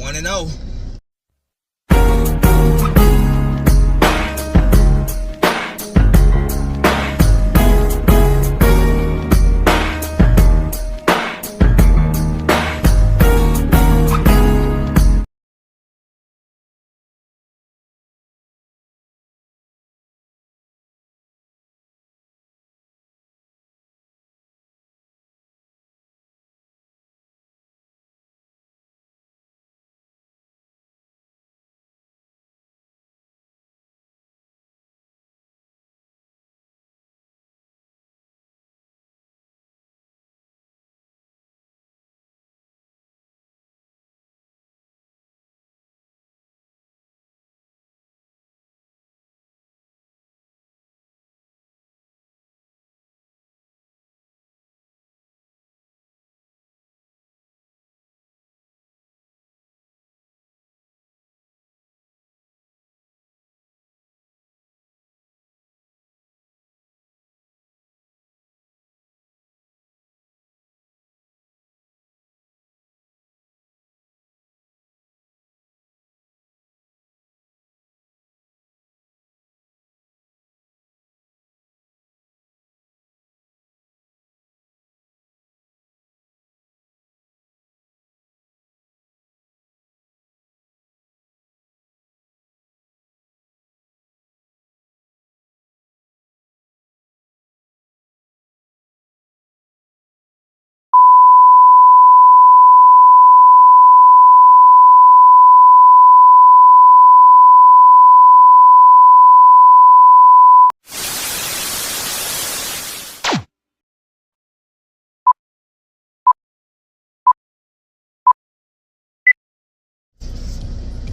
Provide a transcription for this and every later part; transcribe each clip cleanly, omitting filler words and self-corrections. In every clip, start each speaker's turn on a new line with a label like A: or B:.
A: 1-0.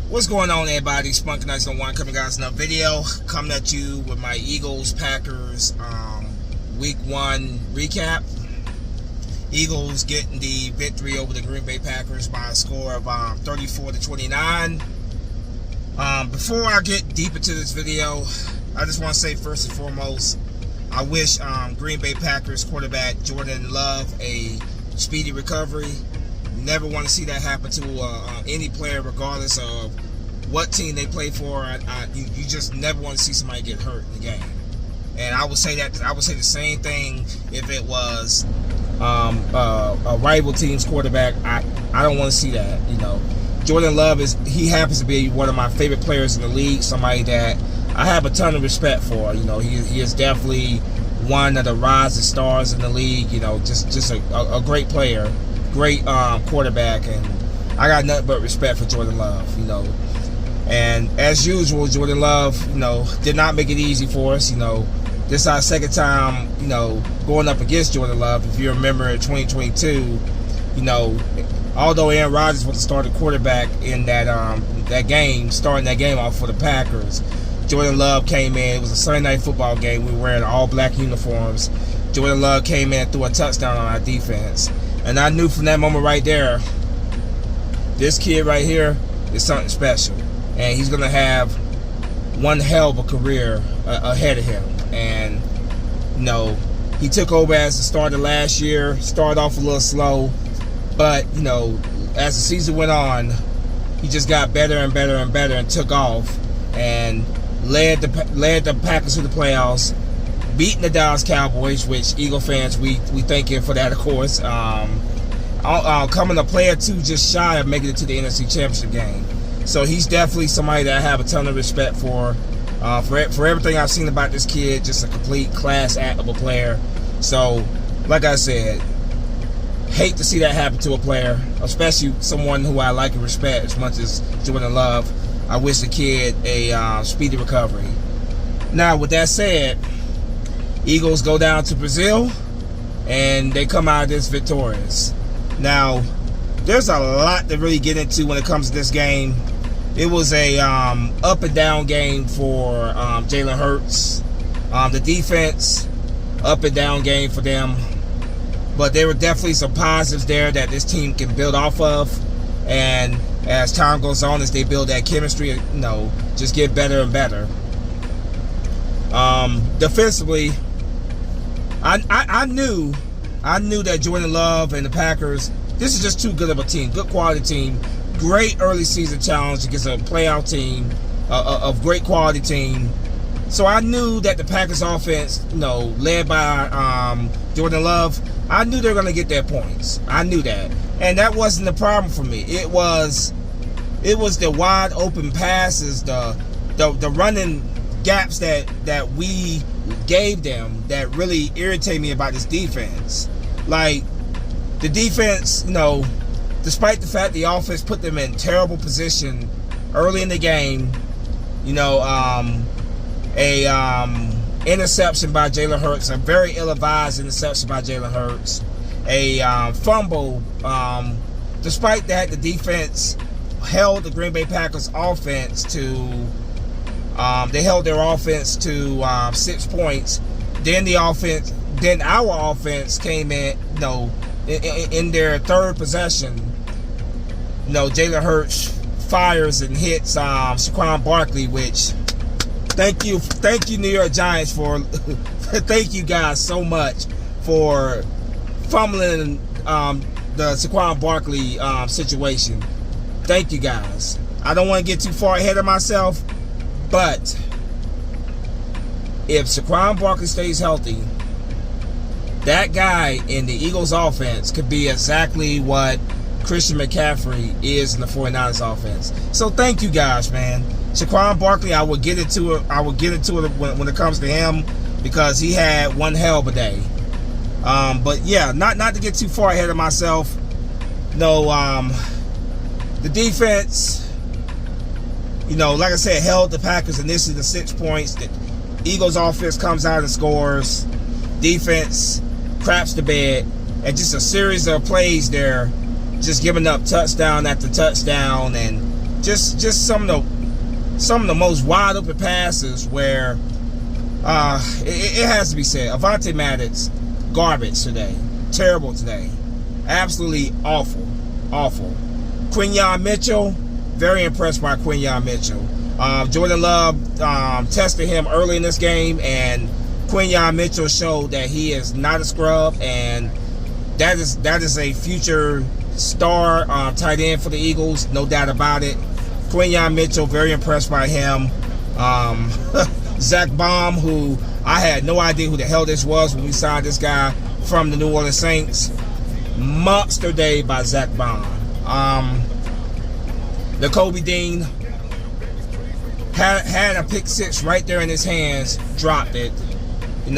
A: What's going on, everybody? Spunk Nights on One coming, guys. Another video coming at you with my Eagles Packers Week 1 recap. Eagles getting the victory over the Green Bay Packers by a score of 34-29. Before I get deep into this video, I just want to say first and foremost, I wish Green Bay Packers quarterback Jordan Love a speedy recovery. Never want to see that happen to any player, regardless of what team they play for. You just never want to see somebody get hurt in the game. And I would say the same thing if it was a rival team's quarterback. I don't want to see that. You know, Jordan Love he happens to be one of my favorite players in the league. Somebody that I have a ton of respect for. You know, he is definitely one of the rising stars in the league. You know, just a great player. Great quarterback, and I got nothing but respect for Jordan Love, you know. And as usual, Jordan Love, you know, did not make it easy for us. You know, this is our second time, you know, going up against Jordan Love. If you remember in 2022, you know, although Aaron Rodgers was the starting quarterback in that game, starting that game off for the Packers, Jordan Love came in. It was a Sunday night football game. We were wearing all black uniforms. Jordan Love came in and threw a touchdown on our defense. And I knew from that moment right there, this kid right here is something special. And he's going to have one hell of a career ahead of him. And, you know, he took over as the starter last year, started off a little slow. But, you know, as the season went on, he just got better and better and better and took off. And led the Packers to the playoffs. Beating the Dallas Cowboys, which Eagle fans, we thank you for that, of course. Coming a player two just shy of making it to the NFC Championship game. So he's definitely somebody that I have a ton of respect for everything I've seen about this kid. Just a complete class act of a player. So, like I said, hate to see that happen to a player, especially someone who I like and respect as much as Jordan Love. I wish the kid a speedy recovery. Now, with that said, Eagles go down to Brazil, and they come out of this victorious. Now, there's a lot to really get into when it comes to this game. It was a up and down game for Jalen Hurts. The defense, up and down game for them. But there were definitely some positives there that this team can build off of. And as time goes on, as they build that chemistry, you know, just get better and better. Defensively, I knew that Jordan Love and the Packers, this is just too good of a team, good quality team. great early season challenge against a playoff team, a great quality team. So I knew that the Packers offense, led by Jordan Love, I knew they were going to get their points. I knew that. And that wasn't the problem for me. It was the wide open passes, the running gaps that we gave them that really irritate me about this defense. Like, the defense, despite the fact the offense put them in terrible position early in the game, interception by Jalen Hurts, a very ill-advised interception by Jalen Hurts, a fumble. Despite that, the defense held the Green Bay Packers offense to they held their offense to 6 points. Then our offense came in, in their third possession. Jalen Hurts fires and hits Saquon Barkley, which thank you New York Giants for thank you guys so much for fumbling the Saquon Barkley situation. Thank you guys. I don't want to get too far ahead of myself, but if Saquon Barkley stays healthy, that guy in the Eagles offense could be exactly what Christian McCaffrey is in the 49ers offense. So thank you guys, man. Saquon Barkley, I will get into it when it comes to him, because he had one hell of a day. But yeah, not to get too far ahead of myself. The defense, like I said, held the Packers initially to 6 points. The Eagles offense comes out and scores. Defense craps the bed, and just a series of plays there, just giving up touchdown after touchdown, and just some of the most wide open passes where it has to be said, Avonte Maddox, garbage today, terrible today, absolutely awful. Quinyon Mitchell, very impressed by Quinyon Mitchell. Jordan Love tested him early in this game, and Quinyon Mitchell showed that he is not a scrub, and that is a future star tight end for the Eagles, no doubt about it. Quinyon Mitchell, very impressed by him. Zach Baum, who I had no idea who the hell this was when we signed this guy from the New Orleans Saints. Monster day by Zach Baum. Kobe Dean had a pick six right there in his hands, dropped it. He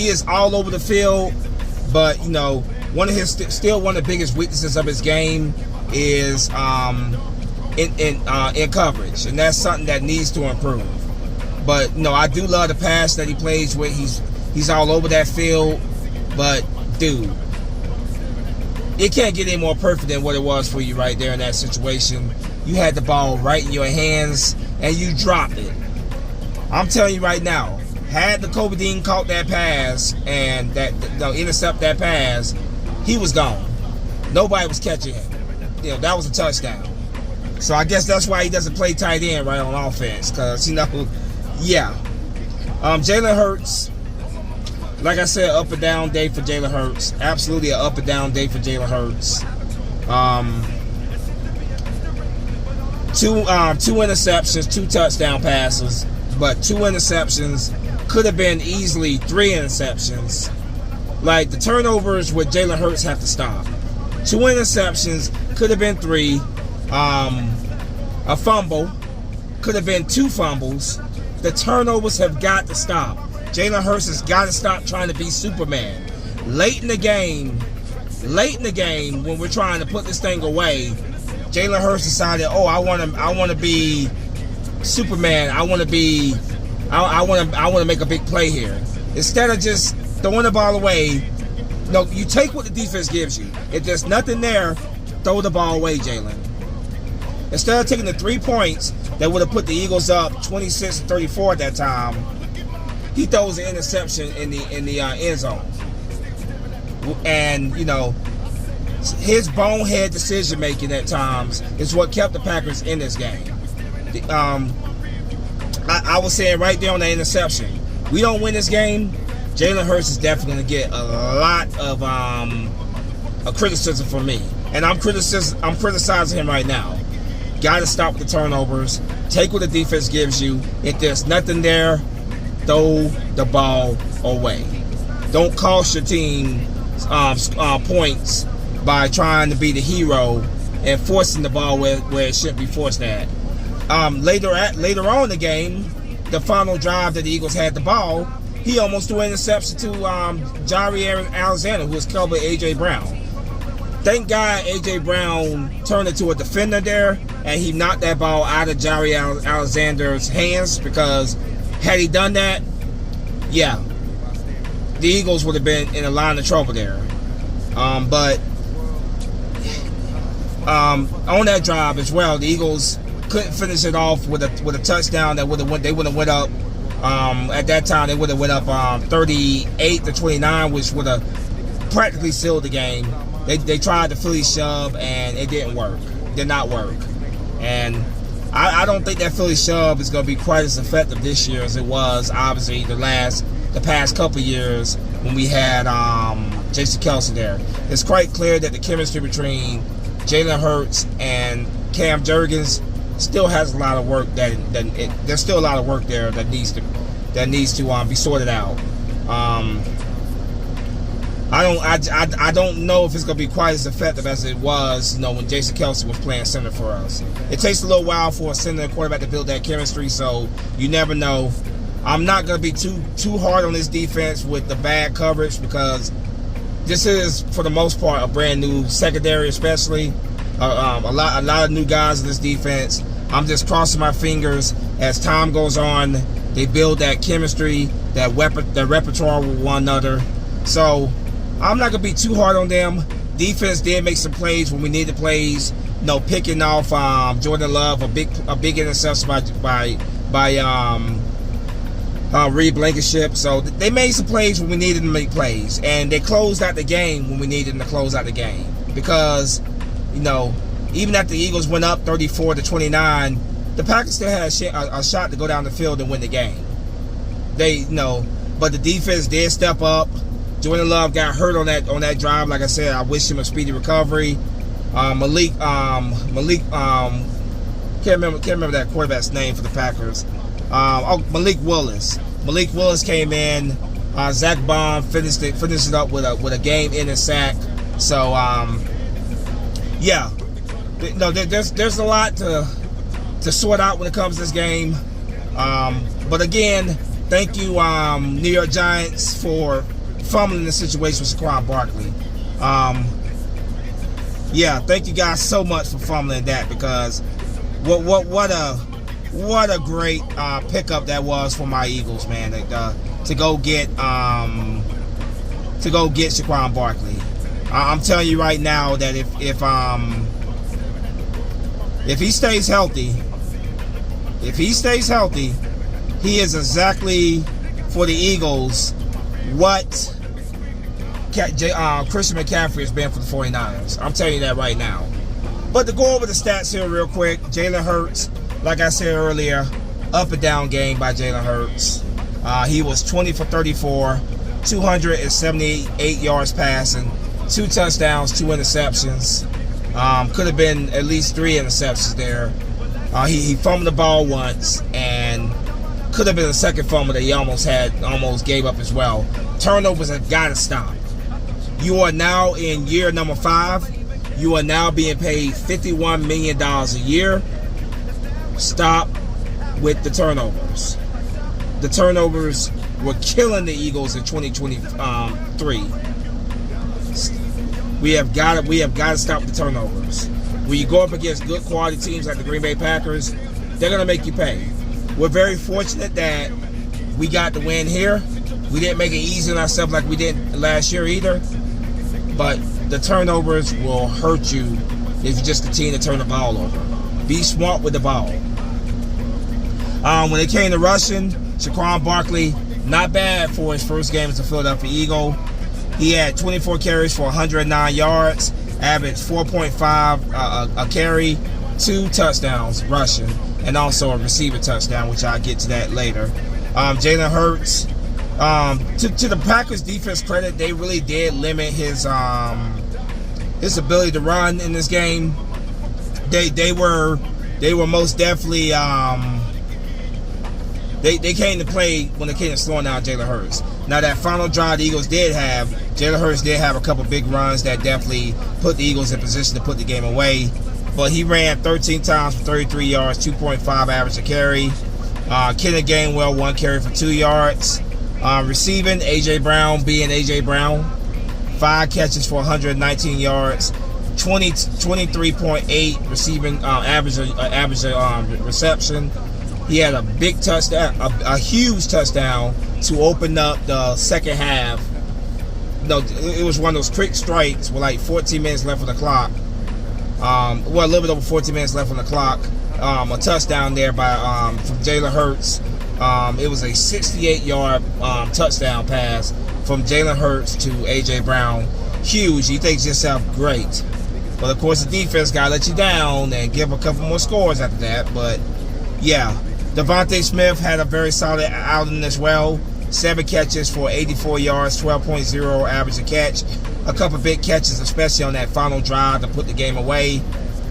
A: is all over the field, but one of the biggest weaknesses of his game is in coverage, and that's something that needs to improve. But I do love the pass that he plays with. He's all over that field, but dude, it can't get any more perfect than what it was for you right there in that situation. You had the ball right in your hands, and you dropped it. I'm telling you right now, had the Kobe Dean caught that pass and intercept that pass, he was gone. Nobody was catching him. That was a touchdown. So I guess that's why he doesn't play tight end right on offense, because yeah. Jalen Hurts, like I said, up and down day for Jalen Hurts. Absolutely an up and down day for Jalen Hurts. Two interceptions, 2 touchdown passes, but 2 interceptions. Could have been easily 3 interceptions. Like, the turnovers with Jalen Hurts have to stop. 2 interceptions, could have been 3. A fumble, could have been 2 fumbles. The turnovers have got to stop. Jalen Hurts has got to stop trying to be Superman. Late in the game, when we're trying to put this thing away, Jalen Hurts decided, I want to be Superman. I want to make a big play here. Instead of just throwing the ball away, you take what the defense gives you. If there's nothing there, throw the ball away, Jalen. Instead of taking the 3 points that would have put the Eagles up 26-34 at that time, he throws an interception in the end zone. And his bonehead decision making at times is what kept the Packers in this game. I was saying right there on the interception, we don't win this game, Jalen Hurts is definitely going to get a lot a criticism for me, and I'm criticizing him right now. Got to stop the turnovers. Take what the defense gives you. If there's nothing there, throw the ball away. Don't cost your team points by trying to be the hero and forcing the ball where it shouldn't be forced at. Later on in the game, the final drive that the Eagles had the ball, he almost threw an interception to Jaire Alexander, who was covered by A.J. Brown. Thank God A.J. Brown turned into a defender there, and he knocked that ball out of Jaire Alexander's hands, because had he done that, yeah, the Eagles would have been in a line of trouble there. But on that drive as well, the Eagles couldn't finish it off with a touchdown that they would have went up. At that time, they would have went up 38-29, which would have practically sealed the game. They tried the Philly shove, and it didn't work. Did not work. And I don't think that Philly shove is going to be quite as effective this year as it was, obviously, the past couple years when we had Jason Kelce there. It's quite clear that the chemistry between Jalen Hurts and Cam Jurgens still has a lot of work. There's still a lot of work there that needs to be sorted out. I don't know if it's going to be quite as effective as it was, when Jason Kelce was playing center for us. It takes a little while for a center and quarterback to build that chemistry, so you never know. I'm not going to be too hard on this defense with the bad coverage, because this is, for the most part, a brand new secondary, especially. A lot of new guys in this defense. I'm just crossing my fingers as time goes on. They build that chemistry, that repertoire with one another. So I'm not gonna be too hard on them. Defense did make some plays when we needed plays. Picking off Jordan Love, a big interception by Reed Blankenship. So they made some plays when we needed them to make plays, and they closed out the game when we needed them to close out the game, because even after the Eagles went up 34-29, the Packers still had a shot to go down the field and win the game. But the defense did step up. Jordan Love got hurt on that drive. Like I said, I wish him a speedy recovery. Malik, can't remember that quarterback's name for the Packers. Malik Willis. Malik Willis came in. Zach Bond finished it up with a game-ending sack. So yeah, there's a lot to sort out when it comes to this game. But again, thank you, New York Giants, for fumbling the situation with Saquon Barkley. Yeah, thank you guys so much for fumbling that, because what a great pickup that was for my Eagles, man. To go get Saquon Barkley. I'm telling you right now that if he stays healthy, he is exactly, for the Eagles, what Christian McCaffrey has been for the 49ers. I'm telling you that right now. But to go over the stats here real quick, Jalen Hurts, like I said earlier, up and down game by Jalen Hurts. He was 20 for 34, 278 yards passing, 2 touchdowns, 2 interceptions. Could have been at least 3 interceptions there. He fumbled the ball once, and could have been a second fumble that he almost gave up as well. Turnovers have got to stop. You are now in year number 5. You are now being paid $51 million a year. Stop with the turnovers. The turnovers were killing the Eagles in 2023. We have got to stop the turnovers. When you go up against good quality teams like the Green Bay Packers, they're going to make you pay. We're very fortunate that we got the win here. We didn't make it easy on ourselves like we did last year either. But the turnovers will hurt you if you just continue to turn the ball over. Be smart with the ball. When it came to rushing, Saquon Barkley, not bad for his first game as a Philadelphia Eagle. He had 24 carries for 109 yards, averaged 4.5 a carry, 2 touchdowns rushing, and also a receiver touchdown, which I'll get to that later. Jalen Hurts, to the Packers defense credit, they really did limit his his ability to run in this game, they were most definitely they came to play when they came to slowing down Jalen Hurts. Now that final drive the Eagles did have, Jalen Hurts did have a couple big runs that definitely put the Eagles in position to put the game away. But he ran 13 times for 33 yards, 2.5 average a carry. Kenneth Gainwell 1 carry for 2 yards. Receiving, A.J. Brown being A.J. Brown, 5 catches for 119 yards, 23.8 receiving average reception. He had a big touchdown, a huge touchdown to open up the second half. No, it was one of those quick strikes with like 14 minutes left on the clock. Well, a little bit over 14 minutes left on the clock. A touchdown there by from Jalen Hurts. It was a 68-yard touchdown pass from Jalen Hurts to A.J. Brown. Huge. You think to yourself, great. But of course, the defense got to let you down and give a couple more scores after that. But yeah, Devontae Smith had a very solid outing as well. 7 catches for 84 yards, 12.0 average a catch. A couple big catches, especially on that final drive to put the game away.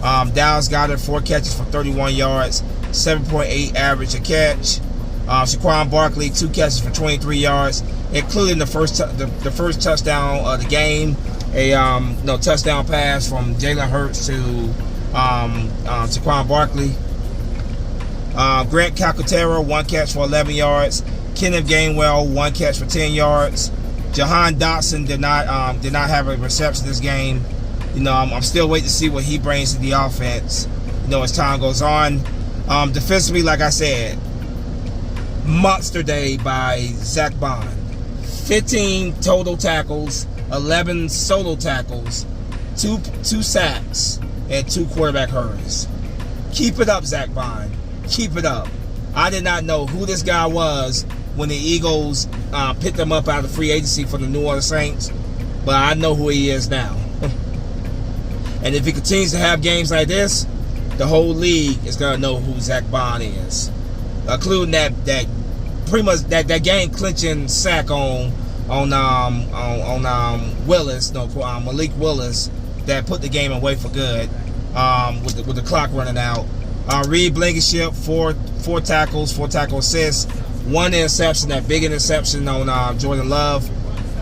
A: Dallas Goedert 4 catches for 31 yards, 7.8 average a catch. Saquon Barkley 2 catches for 23 yards, including the first touchdown of the game. A touchdown pass from Jalen Hurts to Saquon Barkley. Grant Calcaterra 1 catch for 11 yards. Kenneth Gainwell 1 catch for 10 yards. Jahan Dotson did not have a reception this game. I'm still waiting to see what he brings to the offense, as time goes on. Defensively, like I said, monster day by Zach Bond. 15 total tackles, 11 solo tackles, 2 sacks, and 2 quarterback hurries. Keep it up, Zach Bond. Keep it up. I did not know who this guy was when the Eagles picked him up out of free agency for the New Orleans Saints, but I know who he is now. And if he continues to have games like this, the whole league is gonna know who Zach Bond is, including that pretty much that game clinching sack on Willis, Malik Willis, that put the game away for good with the clock running out. Reed Blankenship 4 tackles, 4 tackle assists, 1 interception, that big interception on Jordan Love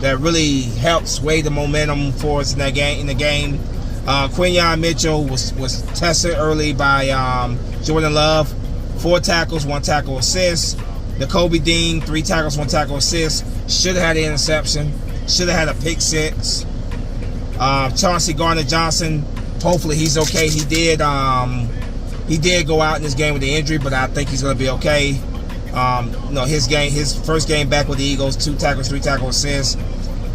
A: that really helped sway the momentum for us in the game. Quinyon Mitchell was tested early by Jordan Love. 4 tackles, 1 tackle assist. Nakobe Dean 3 tackles, 1 tackle assist. Should have had an interception. Should have had a pick 6. Chauncey Gardner-Johnson, hopefully he's okay. He did go out in this game with the injury, but I think he's going to be okay. His first game back with the Eagles, 2 tackles, 3 tackle assists.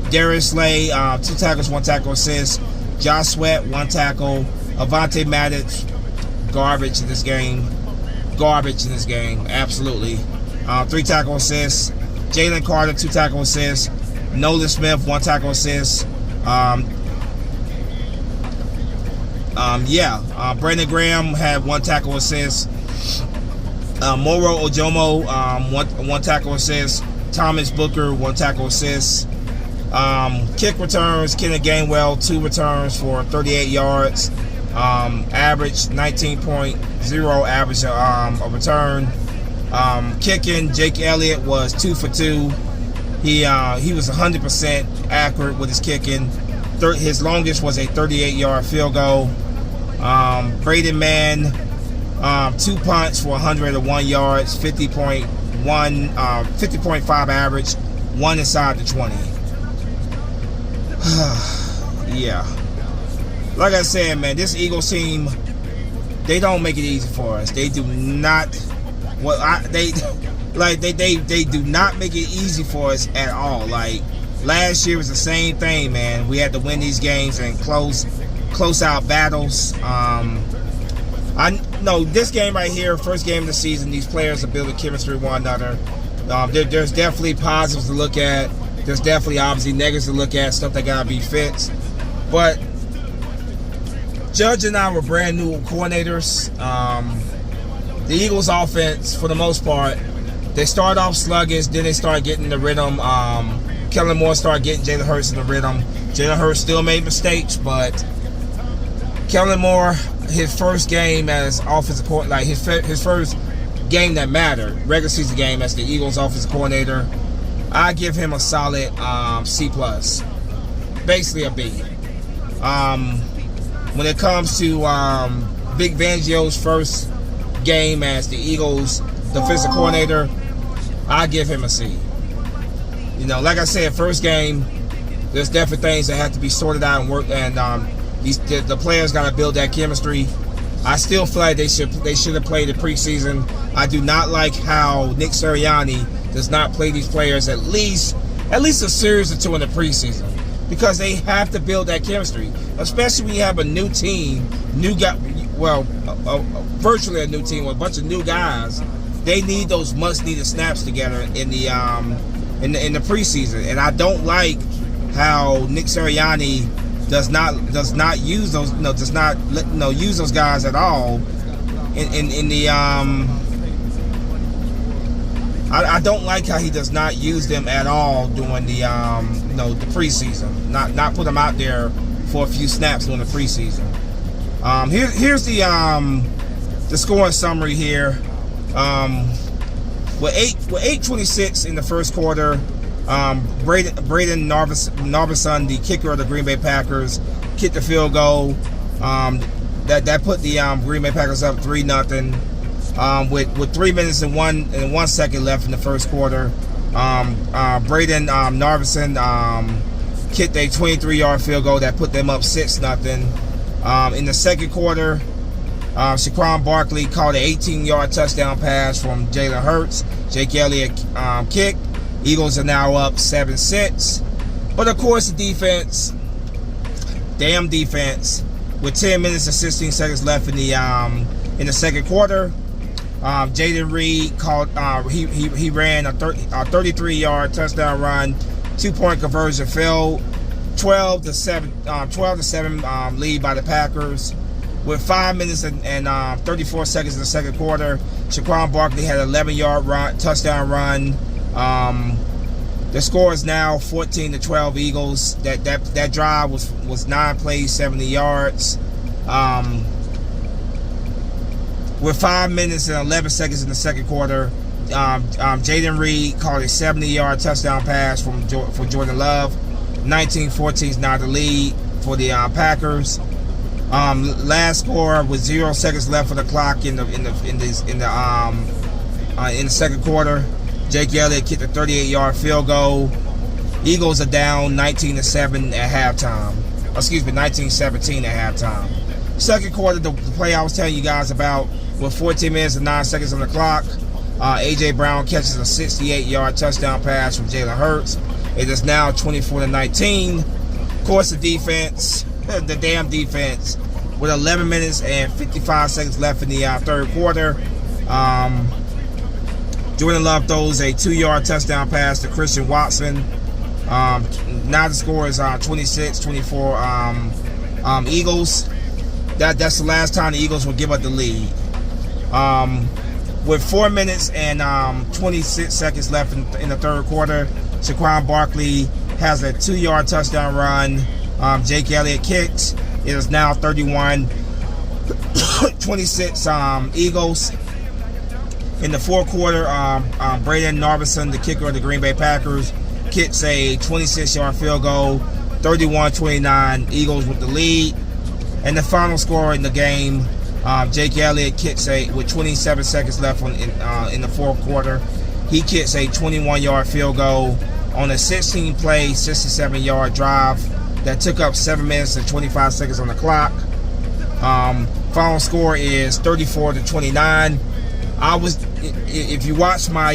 A: Darius Slay, 2 tackles, 1 tackle assist. Josh Sweat, 1 tackle. Avonte Maddox, garbage in this game. Absolutely. 3 tackle assists. Jalen Carter, 2 tackle assists. Nolan Smith, 1 tackle assist. Brandon Graham had 1 tackle assist. Moro Ojomo, 1 tackle assist. Thomas Booker, 1 tackle assist. Kick returns, Kenneth Gainwell, 2 returns for 38 yards. Average 19.0 average a return. Kicking, Jake Elliott was 2 for 2. He was 100% accurate with his kicking. His longest was a 38-yard field goal. Braden Mann, 2 punts for 101 yards, 50.5 average, 1 inside the 20. Yeah. Like I said, man, this Eagles team, they don't make it easy for us. They do not. They do not make it easy for us at all. Like last year was the same thing, man. We had to win these games and close out battles. I know this game right here, first game of the season, these players are building chemistry with one another. There's definitely positives to look at. There's definitely obviously negatives to look at, stuff that gotta be fixed. But Judge and I were brand new coordinators. The Eagles offense, for the most part, they start off sluggish, then they start getting the rhythm. Kellen Moore started getting Jalen Hurts in the rhythm. Jalen Hurts still made mistakes, but Kellen Moore, his first game as offensive coordinator, like his first game that mattered, regular season game as the Eagles offensive coordinator, I give him a solid C+, basically a B. When it comes to Vic Fangio's first game as the Eagles defensive coordinator, I give him a C. You know, like I said, first game, there's definitely things that have to be sorted out and worked, and the players got to build that chemistry. I still feel like they should have played the preseason. I do not like how Nick Sirianni does not play these players at least a series or two in the preseason, because they have to build that chemistry, especially when you have a new team, virtually a new team with a bunch of new guys. They need those much-needed snaps together in the preseason, and I don't like how Nick Sirianni does not use those, use those guys at all in the I don't like how he does not use them at all during the the preseason. Not put them out there for a few snaps during the preseason. Here's the scoring summary here. With 8:26 in the first quarter, Braden Narveson, the kicker of the Green Bay Packers, kicked the field goal. That put the Green Bay Packers up 3-0. With 3 minutes and 1 second left in the first quarter, Braden Narveson kicked a 23-yard field goal that put them up 6-0. In the second quarter, Saquon Barkley caught an 18-yard touchdown pass from Jalen Hurts. Jake Elliott kicked. Eagles are now up 7-6. But of course, the defense, with 10 minutes and 16 seconds left in the second quarter, Jaden Reed called. He ran a 33-yard touchdown run, 2-point conversion, fell 12-7 lead by the Packers. With 5 minutes and 34 seconds in the second quarter, Saquon Barkley had an 11-yard touchdown run. The score is now 14-12 Eagles. That drive was 9 plays, 70 yards. With 5 minutes and 11 seconds in the second quarter, Jaden Reed caught a 70-yard touchdown pass for Jordan Love. 19-14 is now the lead for the Packers. Last score with 0 seconds left for the clock in the second quarter. Jake Elliott kicked a 38-yard field goal. Eagles are down 19-7 at halftime. 19-17 at halftime. Second quarter, the play I was telling you guys about, with 14 minutes and 9 seconds on the clock, A.J. Brown catches a 68-yard touchdown pass from Jalen Hurts. It is now 24-19. Of course, the defense, the damn defense, with 11 minutes and 55 seconds left in the third quarter, Jordan Love throws a 2-yard touchdown pass to Christian Watson. Now the score is 26-24 Eagles. That's the last time the Eagles will give up the lead. With 4 minutes and 26 seconds left in the third quarter, Saquon Barkley has a 2-yard touchdown run. Jake Elliott kicked. It is now 31-26 Eagles. In the fourth quarter, Braden Narveson, the kicker of the Green Bay Packers, kicks a 26-yard field goal. 31-29 Eagles with the lead. And the final score in the game, Jake Elliott kicks with 27 seconds left in the fourth quarter. He kicks a 21-yard field goal on a 16-play, 67-yard drive that took up 7 minutes and 25 seconds on the clock. Final score is 34-29. If you watch my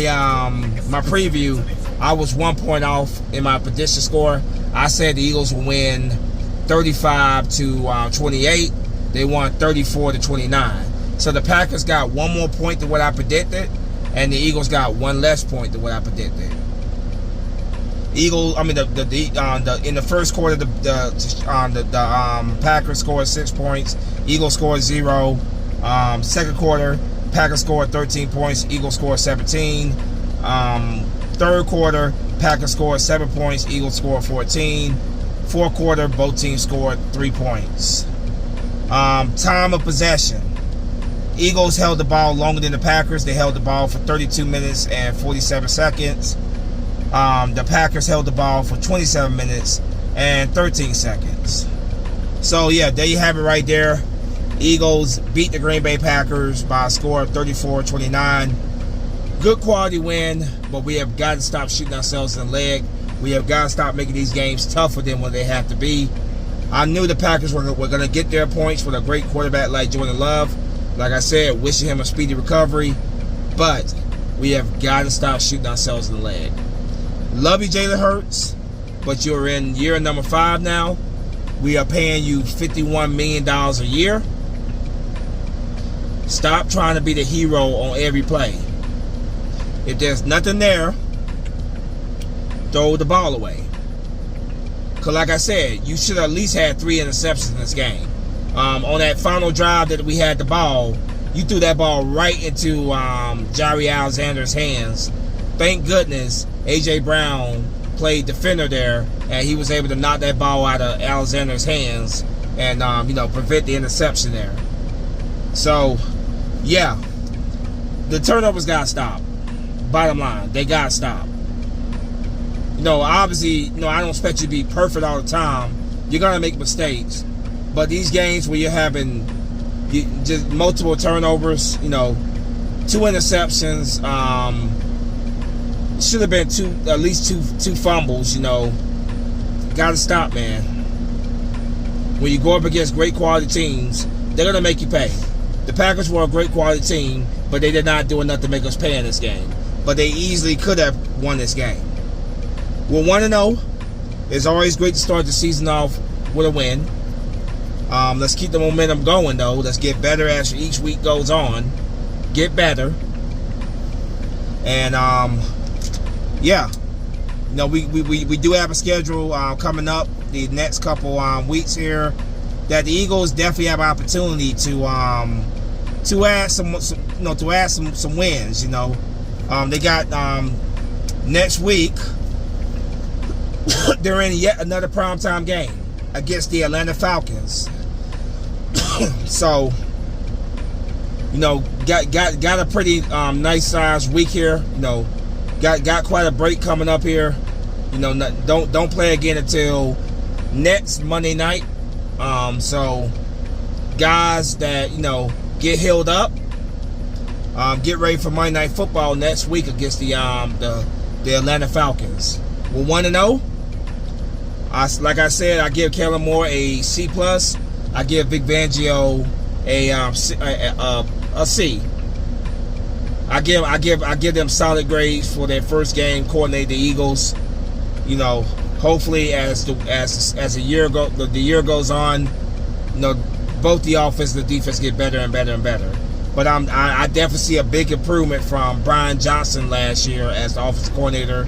A: my preview, I was 1 point off in my prediction score. I said the Eagles will win 35-28. They won 34-29. So the Packers got 1 more point than what I predicted, and the Eagles got 1 less point than what I predicted. In the first quarter, the Packers scored 6 points. Eagles scored 0. Second quarter, Packers scored 13 points. Eagles scored 17. Third quarter, Packers scored 7 points. Eagles scored 14. Fourth quarter, both teams scored 3 points. Time of possession. Eagles held the ball longer than the Packers. They held the ball for 32 minutes and 47 seconds. The Packers held the ball for 27 minutes and 13 seconds. So, yeah, there you have it right there. Eagles beat the Green Bay Packers by a score of 34-29. Good quality win, but we have got to stop shooting ourselves in the leg. We have got to stop making these games tougher than what they have to be. I knew the Packers were going to get their points with a great quarterback like Jordan Love. Like I said, wishing him a speedy recovery. But we have got to stop shooting ourselves in the leg. Love you, Jalen Hurts, but you're in year number 5 now. We are paying you $51 million a year. Stop trying to be the hero on every play. If there's nothing there, throw the ball away. Because like I said, you should have at least had 3 interceptions in this game. On that final drive that we had the ball, you threw that ball right into Jaire Alexander's hands. Thank goodness A.J. Brown played defender there, and he was able to knock that ball out of Alexander's hands and prevent the interception there. So, yeah, the turnovers got to stop. Bottom line, they got to stop. Obviously, I don't expect you to be perfect all the time. You're going to make mistakes. But these games where you're having just multiple turnovers, 2 interceptions, should have been at least two fumbles, got to stop, man. When you go up against great quality teams, they're going to make you pay. The Packers were a great quality team, but they did not do enough to make us pay in this game. But they easily could have won this game. We're 1-0. It's always great to start the season off with a win. Let's keep the momentum going, though. Let's get better as each week goes on. Get better. And, yeah. We do have a schedule coming up the next couple weeks here that the Eagles definitely have an opportunity to add some wins. They got next week they're in yet another primetime game against the Atlanta Falcons. So, got a pretty nice sized week here. Got quite a break coming up here. Don't play again until next Monday night. So guys that get healed up, get ready for Monday Night Football next week against the Atlanta Falcons. We're 1-0. Like I said, I give Kellen Moore a C+. I give Vic Fangio a C. I give them solid grades for their first game coordinating the Eagles. Hopefully as the year goes on, both the offense and the defense get better and better and better. But I definitely see a big improvement from Brian Johnson last year as the offensive coordinator,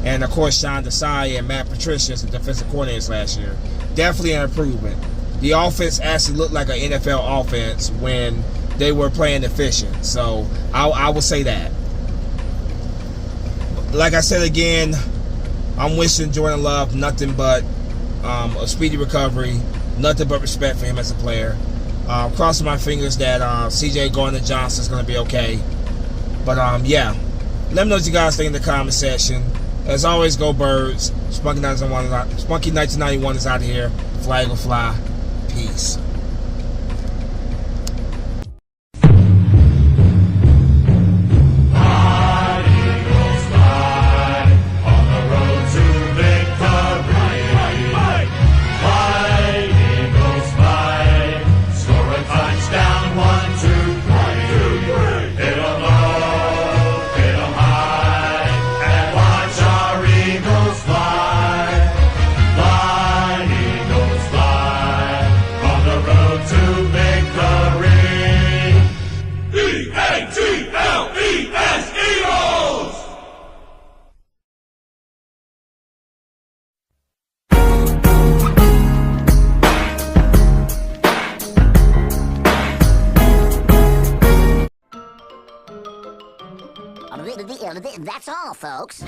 A: and of course Sean Desai and Matt Patricia as the defensive coordinators last year. Definitely an improvement. The offense actually looked like an NFL offense when they were playing efficient. So I will say that. Like I said again, I'm wishing Jordan Love nothing but a speedy recovery, nothing but respect for him as a player. Crossing my fingers that C.J. Gardner-Johnson is going to be okay. But yeah, let me know what you guys think in the comment section. As always, go Birds. Spunky 1991 is out of here. Flag will fly. Peace.
B: That's all, folks.